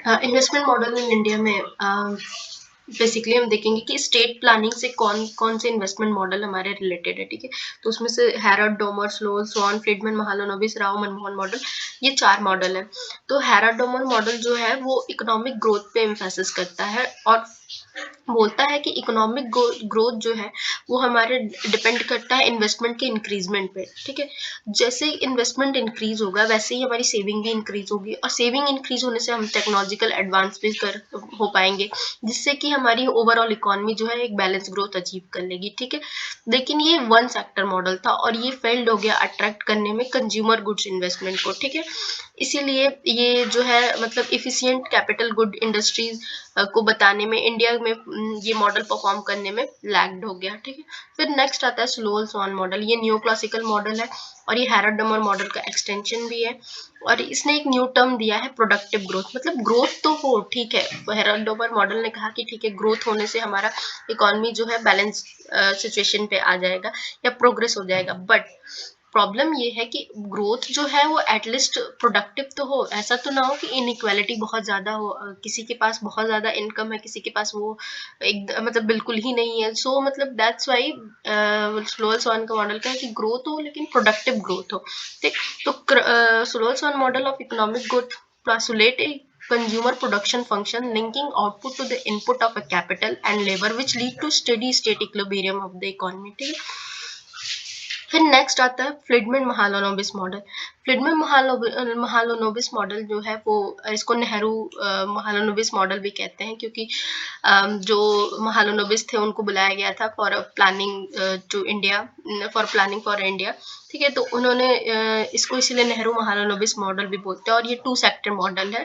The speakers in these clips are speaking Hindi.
इन्वेस्टमेंट मॉडल इन इंडिया में बेसिकली हम देखेंगे कि स्टेट प्लानिंग से कौन कौन से इन्वेस्टमेंट मॉडल हमारे रिलेटेड है, ठीक है। तो उसमें से Harrod, Domar, Solow, Swan, Friedman, Mahalanobis, Rao, Manmohan model, ये 4 मॉडल है। तो हैरॉड डोमर मॉडल जो है वो इकोनॉमिक ग्रोथ पे एम्फेसिस करता है और बोलता है कि इकोनॉमिक ग्रोथ जो है वो हमारे डिपेंड करता है इन्वेस्टमेंट के इंक्रीजमेंट पे, ठीक है। जैसे इन्वेस्टमेंट इंक्रीज होगा वैसे ही हमारी सेविंग भी इंक्रीज होगी और सेविंग इंक्रीज होने से हम टेक्नोलॉजिकल एडवांस भी कर हो पाएंगे, जिससे कि हमारी ओवरऑल इकोनॉमी जो है एक बैलेंस ग्रोथ अचीव कर लेगी, ठीक है। लेकिन ये वन सेक्टर मॉडल था और ये फेल्ड हो गया अट्रैक्ट करने में कंज्यूमर गुड्स इन्वेस्टमेंट को, ठीक है। इसीलिए ये जो है मतलब इफिशिएंट कैपिटल गुड इंडस्ट्रीज को बताने में इंडिया में ये मॉडल परफॉर्म करने में लैग्ड हो गया, ठीक है। फिर नेक्स्ट आता है स्लो स्वान मॉडल। ये न्यू क्लासिकल मॉडल है और ये हैरड डमर मॉडल का एक्सटेंशन भी है और इसने एक न्यू टर्म दिया है प्रोडक्टिव ग्रोथ। मतलब ग्रोथ तो हो, ठीक है, हैरड डमर मॉडल ने कहा कि ठीक है ग्रोथ होने से हमारा इकोनॉमी जो है बैलेंस सिचुएशन पे आ जाएगा या प्रोग्रेस हो जाएगा, बट प्रॉब्लम ये है कि ग्रोथ जो है वो एटलीस्ट प्रोडक्टिव तो हो, ऐसा तो ना हो कि इनइक्वालिटी बहुत ज्यादा हो, किसी के पास बहुत ज्यादा इनकम है, किसी के पास वो एक मतलब बिल्कुल ही नहीं है। सो मतलब दैट्स वाई स्लोअर स्वान का मॉडल का है कि ग्रोथ हो लेकिन प्रोडक्टिव ग्रोथ हो, ठीक। तो Solow Swan model of economic growth postulate a consumer production function linking output to the input of a capital and labor which lead to steady state equilibrium of the economy, ठीक है। फिर नेक्स्ट आता है फ्लिडमैन महालनोबिस मॉडल। फ्लिडमैन महालनोबिस मॉडल जो है वो इसको नेहरू महालनोबिस मॉडल भी कहते हैं क्योंकि जो महालनोबिस थे उनको बुलाया गया था for planning to India, for planning for India, ठीक है। तो उन्होंने इसको इसीलिए नेहरू महालनोबिस मॉडल भी बोलते हैं और ये 2 सेक्टर मॉडल है।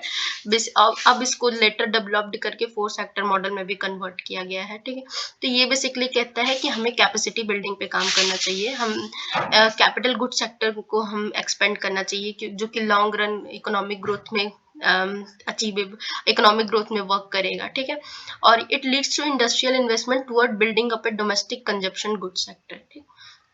अब इसको लेटर डेवलप्ड करके 4 सेक्टर मॉडल में भी कन्वर्ट किया गया है, ठीक है। तो ये बेसिकली कहता है कि हमें कैपेसिटी बिल्डिंग पे काम करना चाहिए, हम कैपिटल गुड सेक्टर को हम एक्सपेंड करना चाहिए जो कि लॉन्ग रन इकोनॉमिक ग्रोथ में अचीव इकोनॉमिक ग्रोथ में वर्क करेगा, ठीक है। और it leads to industrial investment toward building up a domestic consumption good sector, ठीक।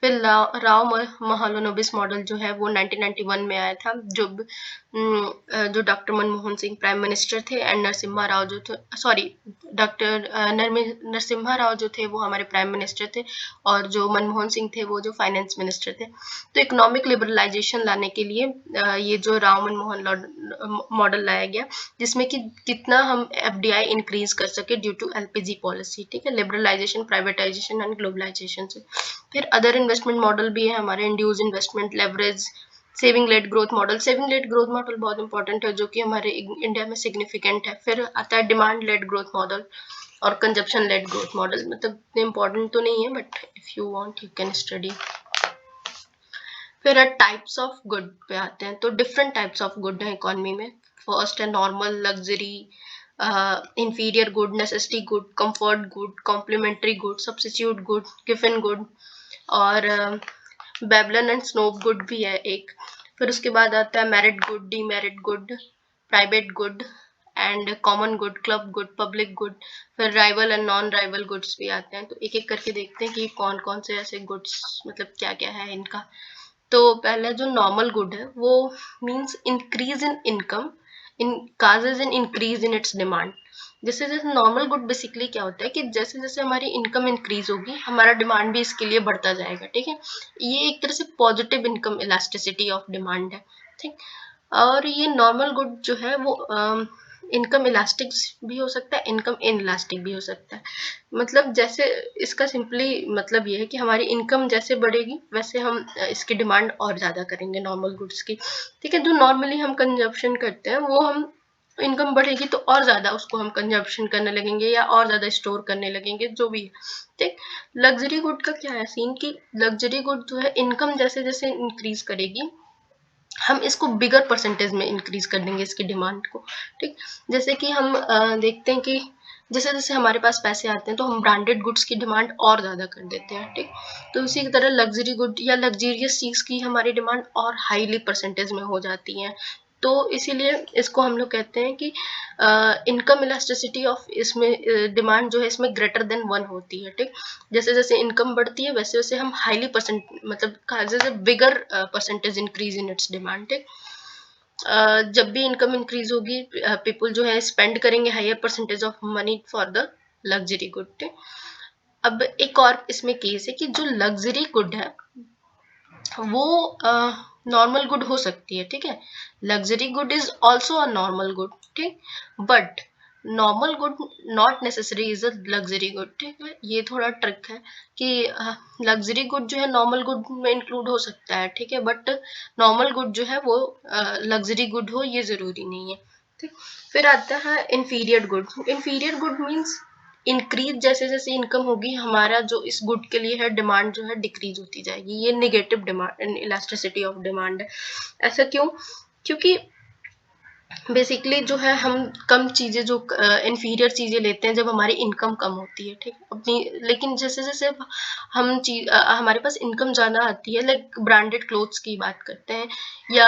फिर राव महालनोबिस मॉडल जो है वो 1991 में आया था, जो doctor Manmohan Singh prime minister थे एंड नरसिम्हा राव जो थे, सॉरी, डॉक्टर नरसिम्हा राव जो थे वो हमारे प्राइम मिनिस्टर थे और जो मनमोहन सिंह थे वो जो फाइनेंस मिनिस्टर थे। तो इकोनॉमिक लिबरलाइजेशन लाने के लिए ये जो राव मनमोहन मॉडल लाया गया जिसमें कि कितना हम एफडीआई इंक्रीज कर सके ड्यू टू एलपीजी पॉलिसी, ठीक है, लिबरलाइजेशन, प्राइवेटाइजेशन एंड ग्लोबलाइजेशन से। फिर अदर इन्वेस्टमेंट मॉडल भी है हमारे, induce investment, leverage, saving lead growth model. Saving lead growth model बहुत इंपॉर्टेंट है जो कि हमारे इंडिया में सिग्निफिकेंट है। फिर आता है डिमांड लेड ग्रोथ मॉडल और कंजप्शन लेड ग्रोथ मॉडल। मतलब इंपॉर्टेंट तो नहीं है but if you want you can study. फिर टाइप्स ऑफ गुड पे आते हैं। तो डिफरेंट टाइप्स ऑफ गुड है इकोनॉमी में। फर्स्ट है normal, luxury, inferior good, necessity good, comfort good, complementary good, substitute good, गिवन गुड और बेबलन एंड स्नोब गुड भी है एक। फिर उसके बाद आता है merit good, demerit good, private good and common good, club good, public good. फिर rival and non rival goods भी आते हैं। तो एक एक करके देखते हैं कि कौन कौन से ऐसे गुड्स मतलब क्या क्या है इनका। तो पहले जो नॉर्मल गुड है वो means increase in income in causes in increase in its demand. जैसे जैसे नॉर्मल गुड बेसिकली क्या होता है कि जैसे जैसे हमारी इनकम इंक्रीज होगी हमारा डिमांड भी इसके लिए बढ़ता जाएगा, ठीक है। ये एक तरह से positive income elasticity of demand है, ठीक। और ये नॉर्मल गुड जो है वो इनकम इलास्टिक भी हो सकता है, इनकम इन इलास्टिक भी हो सकता है। मतलब जैसे इसका सिंपली मतलब ये है कि हमारी इनकम जैसे बढ़ेगी वैसे हम इसकी डिमांड और ज़्यादा करेंगे नॉर्मल गुड्स की, ठीक है। जो नॉर्मली हम कंजप्शन करते हैं वो हम इनकम बढ़ेगी तो और ज़्यादा उसको हम कंजप्शन करने लगेंगे या और ज़्यादा स्टोर करने लगेंगे जो भी है, ठीक। लग्जरी गुड का क्या है सीन कि लग्जरी गुड जो है इनकम जैसे जैसे इंक्रीज करेगी हम इसको बिगर परसेंटेज में इंक्रीज कर देंगे इसकी डिमांड को, ठीक। जैसे कि हम देखते हैं कि जैसे जैसे हमारे पास पैसे आते हैं तो हम ब्रांडेड गुड्स की डिमांड और ज़्यादा कर देते हैं, ठीक। तो इसी की तरह लग्जरी गुड या लग्जरियस चीज़ की हमारी डिमांड और हाईली परसेंटेज में हो जाती है। तो इसीलिए इसको हम लोग कहते हैं कि इनकम इलास्टिसिटी ऑफ इसमें डिमांड जो है इसमें ग्रेटर देन 1 होती है, ठीक। जैसे जैसे इनकम बढ़ती है वैसे वैसे हम हाईली परसेंट मतलब जैसे bigger percentage increase in its demand, ठीक। जब भी इनकम इंक्रीज होगी पीपल जो है स्पेंड करेंगे higher percentage of money for the luxury good. अब एक और इसमें केस है कि जो लग्जरी गुड है वो नॉर्मल गुड हो सकती है, ठीक है। Luxury good is also a normal good, ठीक। But normal good not necessary is a luxury good, ठीक है। ये थोड़ा ट्रिक है कि लग्जरी गुड जो है नॉर्मल गुड में इंक्लूड हो सकता है, ठीक है, बट नॉर्मल गुड जो है वो लग्जरी गुड हो ये जरूरी नहीं है, ठीक। फिर आता है inferior good. Inferior good means increase जैसे जैसे इनकम होगी हमारा जो इस गुड के लिए है डिमांड जो है डिक्रीज होती जाएगी। ये negative demand elasticity of demand है। ऐसा क्यों? क्योंकि बेसिकली जो है हम कम चीजें जो इंफीरियर चीजें लेते हैं जब हमारी इनकम कम होती है, ठीक है, अपनी। लेकिन जैसे जैसे हम हमारे पास इनकम ज्यादा आती है, लाइक ब्रांडेड क्लोथ्स की बात करते हैं या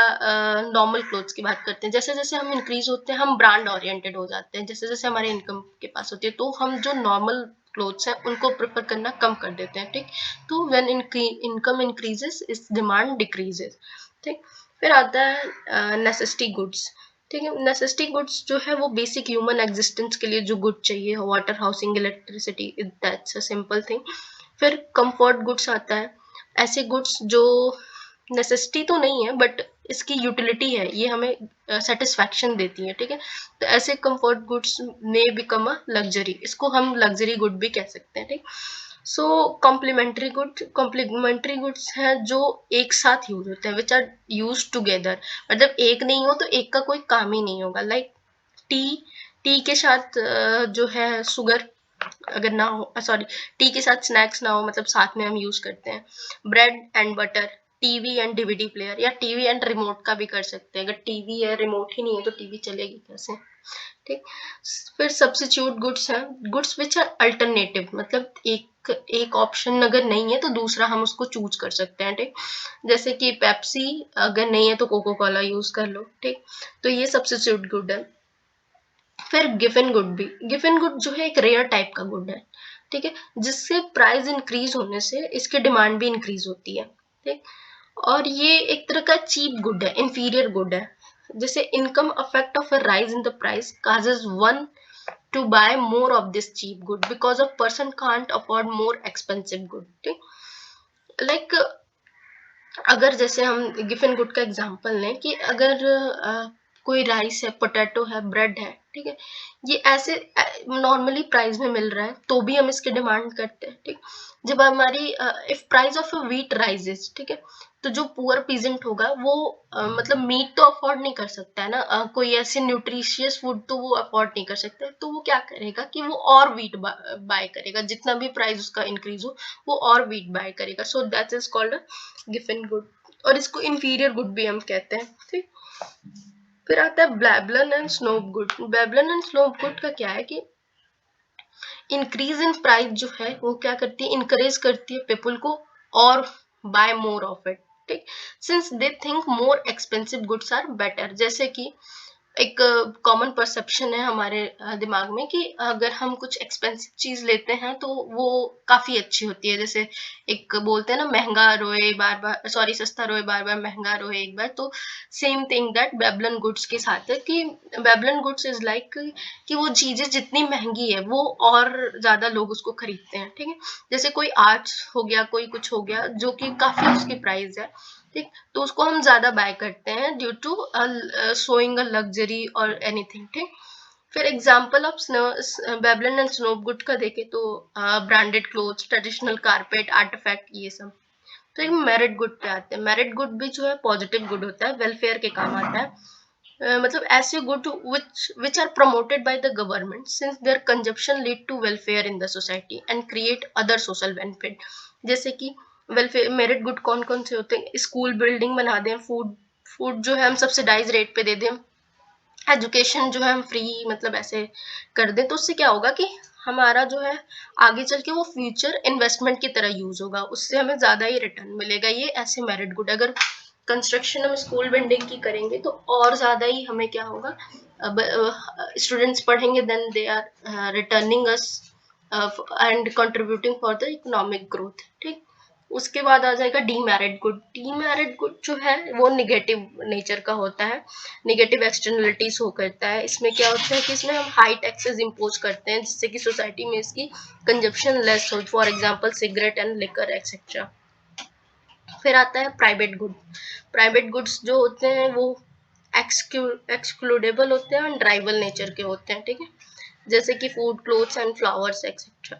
नॉर्मल क्लोथ्स की बात करते हैं, जैसे जैसे हम इंक्रीज होते हैं हम ब्रांड ओरिएंटेड हो जाते हैं, जैसे जैसे हमारे इनकम के पास होती है तो हम जो नॉर्मल क्लोथ्स है उनको प्रेफर करना कम कर देते हैं, ठीक। तो व्हेन इनकम इंक्रीजेस इस डिमांड डिक्रीजेस, ठीक। फिर आता है नेसेसिटी गुड्स, ठीक है। नेसेसिटी गुड्स जो है वो बेसिक ह्यूमन एग्जिस्टेंस के लिए जो गुड चाहिए, water, housing, electricity, that's a simple thing. फिर कंफर्ट गुड्स आता है, ऐसे गुड्स जो नेसेसिटी तो नहीं है बट इसकी यूटिलिटी है, ये हमें सेटिस्फैक्शन देती है, ठीक है। तो ऐसे कंफर्ट गुड्स में बिकम अ लग्जरी, इसको हम लग्जरी गुड भी कह सकते हैं, ठीक। सो कॉम्प्लीमेंट्री गुड्स हैं जो एक साथ यूज होते हैं, विच आर यूज टूगेदर। मतलब एक नहीं हो तो एक का कोई काम ही नहीं होगा। लाइक टी, टी के साथ जो है शुगर अगर ना हो, सॉरी, टी के साथ स्नैक्स ना हो, मतलब साथ में हम यूज करते हैं। Bread and butter, TV and DVD player, या टीवी एंड रिमोट का भी कर सकते हैं। अगर टीवी है रिमोट ही नहीं है तो टीवी चलेगी कैसे, ठीक। फिर सब्स्टिट्यूट गुड्स हैं, गुड्स विच आर अल्टरनेटिव, मतलब एक एक ऑप्शन अगर नहीं है तो दूसरा हम उसको चूज कर सकते हैं, ठीक। जैसे कि पेप्सी अगर नहीं है तो कोको कोला यूज कर लो, ठीक। तो ये सब्स्टिट्यूट गुड है। फिर गिवन गुड भी, गिवन गुड जो है एक रेयर टाइप का गुड है, ठीक है, जिससे प्राइस इंक्रीज होने से इसकी डिमांड भी इंक्रीज होती है, ठीक। और ये एक तरह का चीप गुड है, इंफीरियर गुड है। जैसे income affect of a rise in the price causes one to buy more of this cheap good because a person can't afford more expensive good, ठीक। लाइक अगर जैसे हम गिवन गुड का एग्जांपल लें कि अगर कोई राइस है, पोटैटो है, ब्रेड है, ठीक है, ये ऐसे नॉर्मली प्राइस में मिल रहा है तो भी हम इसकी डिमांड करते हैं, ठीक। जब हमारी if price of wheat rises, ठीक है, तो जो पुअर पीजेंट होगा वो मतलब मीट तो अफोर्ड नहीं कर सकता है ना, कोई ऐसे न्यूट्रिशियस फूड तो वो अफोर्ड नहीं कर सकता है, तो वो क्या करेगा कि वो और व्हीट बाय करेगा, जितना भी प्राइस उसका इंक्रीज हो वो और व्हीट बाय करेगा। So that is called given good, और इसको इंफीरियर गुड भी हम कहते हैं, ठीक। फिर आता है Veblen and snob good. Veblen and snob good का क्या है कि इंक्रीज इन प्राइस जो है वो क्या करती है, इनकरेज करती है पीपल को और बाय मोर ऑफ इट, ठीक। Since they think more expensive goods are better. जैसे कि एक कॉमन परसेप्शन है हमारे दिमाग में कि अगर हम कुछ एक्सपेंसिव चीज लेते हैं तो वो काफी अच्छी होती है। जैसे एक बोलते हैं ना, महंगा रोए बार बार, सॉरी, सस्ता रोए बार बार, महंगा रोए एक बार। तो सेम थिंग दैट बेबलन गुड्स के साथ है कि बेबलन गुड्स इज लाइक कि वो चीजें जितनी महंगी है वो और ज्यादा लोग उसको खरीदते हैं, ठीक है। जैसे कोई आर्ट्स हो गया, कोई कुछ हो गया जो कि काफी उसकी प्राइस है, ठीक, तो उसको हम ज्यादा बाय करते हैं due to showing a luxury और एनीथिंग, ठीक। फिर example of Veblen and snob good का देखें तो branded clothes, traditional carpet, artifact, ये सब। तो एक मेरिट गुड पे आते हैं। मेरिट गुड भी जो है पॉजिटिव गुड होता है, वेलफेयर के काम आता है। मतलब ऐसे good which are promoted by the government since their consumption lead to welfare in the society and create other social benefit। जैसे कि वेलफेयर मेरिट गुड कौन कौन से होते हैं? स्कूल बिल्डिंग बना दें, फूड फूड जो है हम सब्सिडाइज रेट पे दे दें, एजुकेशन जो है हम फ्री मतलब ऐसे कर दें, तो उससे क्या होगा कि हमारा जो है आगे चल के वो फ्यूचर इन्वेस्टमेंट की तरह यूज होगा, उससे हमें ज्यादा ही रिटर्न मिलेगा। ये ऐसे मेरिट गुड। अगर कंस्ट्रक्शन हम स्कूल बिल्डिंग की करेंगे तो और ज्यादा ही हमें क्या होगा, अब स्टूडेंट्स पढ़ेंगे, then they are returning us and contributing for the economic growth, ठीक। उसके बाद आ जाएगा डीमेरिट गुड। डीमेरिट गुड जो है वो निगेटिव नेचर का होता है, निगेटिव एक्सटर्नलिटीज हो करता है। इसमें क्या होता है कि इसमें हम हाई टैक्सेस इम्पोज करते हैं जिससे कि सोसाइटी में इसकी कंजप्शन लेस हो, for example cigarette and liquor etcetera. फिर आता है प्राइवेट गुड। प्राइवेट गुड्स जो होते हैं वो एक्सक्लूडेबल होते हैं और ड्राइबल नेचर के होते हैं, ठीक है, जैसे कि food, clothes and flowers etcetera.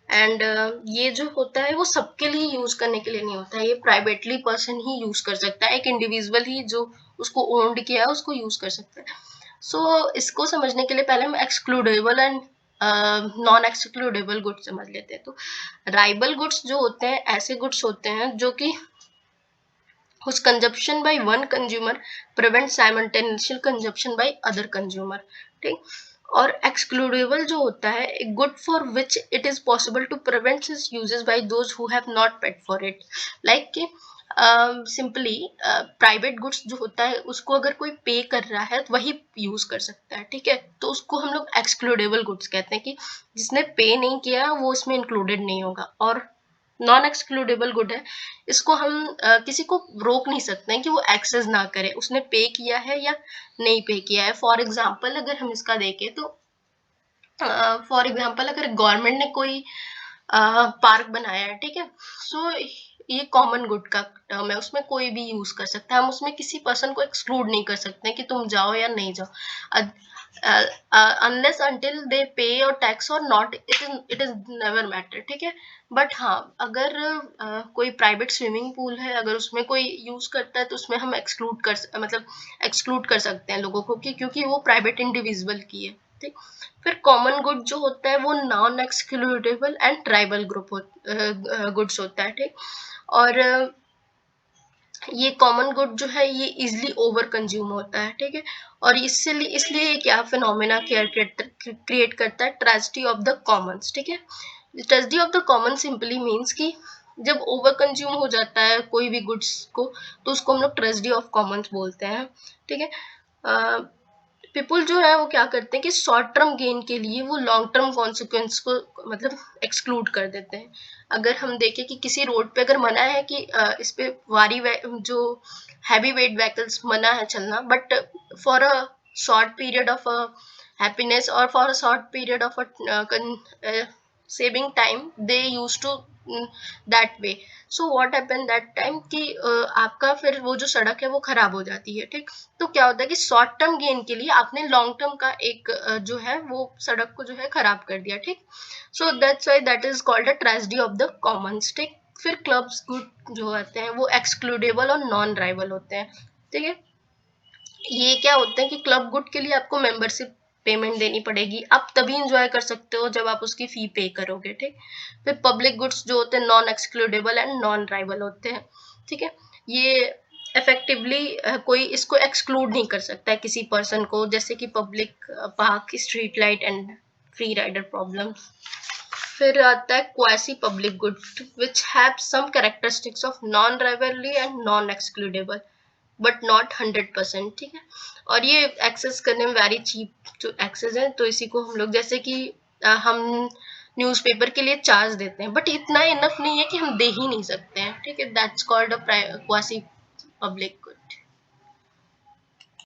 And ये जो होता है वो सबके लिए यूज करने के लिए नहीं होता है, ये प्राइवेटली पर्सन ही यूज कर सकता है, एक इंडिविजुअल ही जो उसको ओन्ड किया है उसको यूज कर सकता है। सो इसको समझने के लिए पहले हम excludable and non excludable goods समझ लेते हैं। तो राइबल गुड्स जो होते हैं ऐसे गुड्स होते हैं जो कि whose consumption by one consumer prevents simultaneous consumption by other consumer, ठीक। और excludable जो होता है a good for which it is possible to prevent its uses by those who have not paid for it, like कि सिंपली प्राइवेट गुड्स जो होता है उसको अगर कोई पे कर रहा है तो वही यूज कर सकता है, ठीक है, तो उसको हम लोग एक्सक्लूडेबल गुड्स कहते हैं कि जिसने पे नहीं किया वो इसमें इंक्लूडेड नहीं होगा। और नॉन एक्सक्लूडेबल गुड है, इसको हम किसी को रोक नहीं सकते हैं कि वो एक्सेस ना करे, उसने पे किया है या नहीं पे किया है। फॉर एग्जाम्पल अगर हम इसका देखें तो फॉर एग्जाम्पल अगर गवर्नमेंट ने कोई पार्क बनाया है, ठीक है, सो ये कॉमन गुड का टर्म है, उसमें कोई भी यूज कर सकता है, हम उसमें किसी पर्सन को एक्सक्लूड नहीं कर सकते कि तुम जाओ या नहीं जाओ, अनलेस अंटिल दे पे और टैक्स और not, it is never matter, ठीक है। बट हाँ अगर कोई प्राइवेट स्विमिंग पूल है अगर उसमें कोई यूज करता है तो उसमें हम एक्सक्लूड कर मतलब एक्सक्लूड कर सकते हैं लोगों को क्योंकि वो प्राइवेट इंडिविजुअल की है, ठीक। फिर कॉमन गुड जो होता है वो non excludable and tribal group goods होता है, ठीक। और ये कॉमन गुड जो है ये इजिली ओवर कंज्यूम होता है, ठीक है। और इसलिए क्या फिनोमेना क्रिएट करता है, ट्रेजेडी ऑफ द कॉमन्स, ठीक है। Tragedy of the common simply means कि जब ओवर कंज्यूम हो जाता है कोई भी गुड्स को तो उसको हम लोग ट्रेजेडी ऑफ कॉमन्स बोलते हैं, ठीक है। पीपल जो है वो क्या करते हैं कि शॉर्ट टर्म गेन के लिए वो लॉन्ग टर्म कॉन्सिक्वेंस को मतलब एक्सक्लूड कर देते हैं। अगर हम देखें कि किसी रोड पे अगर मना है कि इस पे जो हैवी वेट व्हीकल्स मना है चलना, but for a short period of happiness और for a short period of saving time they use to that way. So what happen that time कि आपका फिर वो जो सड़क है वो खराब हो जाती है, ठीक। तो क्या होता है कि शॉर्ट टर्म गेन के लिए आपने लॉन्ग टर्म का एक जो है वो सड़क को जो है खराब कर दिया, ठीक। So that's why that is called a tragedy of the Commons, ठीक। फिर क्लब्स गुड जो होते हैं वो एक्सक्लूडेबल और नॉन राइवल होते हैं, ठीक है। ये क्या होता है कि क्लब गुड के लिए आपको मेंबरशिप पेमेंट देनी पड़ेगी, आप तभी इंजॉय कर सकते हो जब आप उसकी फी पे करोगे, ठीक। फिर पब्लिक गुड्स जो होते हैं non excludable and non rival होते हैं, ठीक है। ये इफेक्टिवली कोई इसको एक्सक्लूड नहीं कर सकता है किसी पर्सन को, जैसे कि public park, street light and free rider problem. फिर आता है quasi public good which have some characteristics of non rivalry and non excludable but not 100%, ठीक है। और ये एक्सेस करने में वेरी चीप जो एक्सेस है, तो इसी को हम लोग जैसे कि हम न्यूज़पेपर के लिए चार्ज देते हैं बट इतना इनफ नहीं है कि हम दे ही नहीं सकते हैं, ठीक है, that's called a quasi public